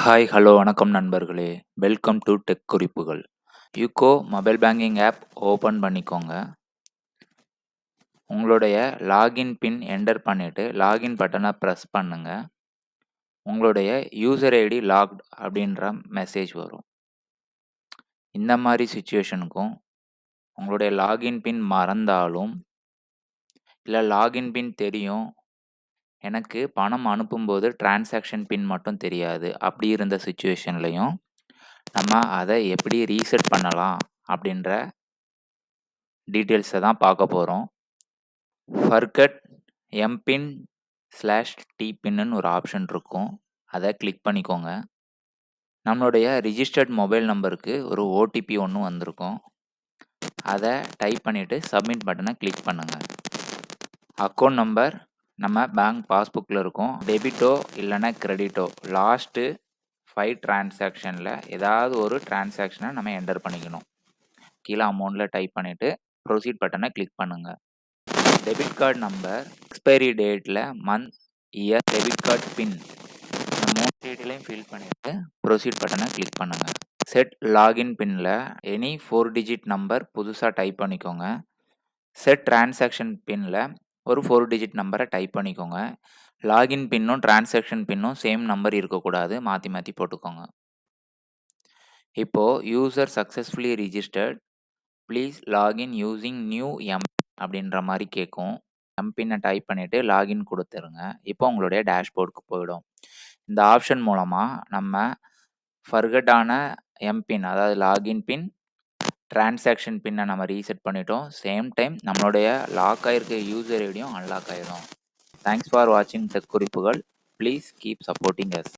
Hi, hello, வணக்கம் நண்பர்களே. Welcome to tech குறிப்புகள். UCO mobile banking app open பண்ணிக்கோங்க. உங்களுடைய லாகின் பின் என்டர் பண்ணிட்டு லாகின் பட்டனை ப்ரெஸ் பண்ணுங்க. உங்களுடைய யூசர் ஐடி லாக்ட் அப்படின்ற மெசேஜ் வரும். இந்த மாதிரி சுச்சுவேஷனுக்கும் உங்களுடைய லாகின் பின் மறந்தாலும் இல்லை லாகின் பின் தெரியும், எனக்கு பணம் அனுப்பும்போது டிரான்சாக்ஷன் பின் மட்டும் தெரியாது, அப்படி இருந்த சுச்சுவேஷன்லையும் நம்ம அதை எப்படி ரீசெட் பண்ணலாம் அப்படின்ற டீட்டெயில்ஸை தான் பார்க்க போகிறோம். ஃபர்கட் எம்பின்/டிபின்னு ஒரு ஆப்ஷன் இருக்கும். அதை கிளிக் பண்ணிக்கோங்க. நம்மளுடைய ரிஜிஸ்டர்ட் மொபைல் நம்பருக்கு ஒரு ஓடிபி ஒன்று வந்திருக்கும். அதை டைப் பண்ணிவிட்டு சப்மிட் பட்டனை கிளிக் பண்ணுங்கள். அக்கௌண்ட் நம்பர் நம்ம பேங்க் பாஸ்புக்கில் இருக்கும். டெபிட்டோ இல்லைன்னா கிரெடிட்டோ லாஸ்ட்டு 5 டிரான்சாக்ஷனில் ஏதாவது ஒரு டிரான்சாக்ஷனை நம்ம என்டர் பண்ணிக்கணும். கீழே அமௌண்ட்டில் டைப் பண்ணிவிட்டு ப்ரொசீட் பட்டனை கிளிக் பண்ணுங்கள். டெபிட் கார்டு நம்பர், எக்ஸ்பைரி டேட்டில், month, year, debit card pin இந்த 3 டீட்டெயிலையும் ஃபில் பண்ணிவிட்டு ப்ரொசீட் பட்டனை கிளிக் பண்ணுங்கள். செட் லாகின் பின்னில் எனி 4 டிஜிட் நம்பர் புதுசாக டைப் பண்ணிக்கோங்க. செட் டிரான்சாக்ஷன் பின்னில் ஒரு 4 டிஜிட் நம்பரை டைப் பண்ணிக்கோங்க. லாகின் பின்னும் டிரான்சாக்ஷன் பின்னும் சேம் நம்பர் இருக்கக்கூடாது, மாற்றி மாற்றி போட்டுக்கோங்க. இப்போது user successfully registered, please login using new அப்படின்ற மாதிரி கேட்கும். எம்பின்னை டைப் பண்ணிவிட்டு லாகின் கொடுத்துருங்க. இப்போ உங்களுடைய டேஷ்போர்டுக்கு போயிடும். இந்த ஆப்ஷன் மூலமாக நம்ம ஃபர்கட்டான எம்பின், அதாவது லாகின் பின், டிரான்சாக்ஷன் பின்னை நம்ம ரீசெட் பண்ணிட்டோம். சேம் டைம் நம்மளுடைய லாக் ஆகிருக்க யூசர் ஐடியும் அன்லாக் ஆகிடும். தேங்க்ஸ் ஃபார் வாட்சிங் டெக் குறிப்புகள். Please keep supporting us.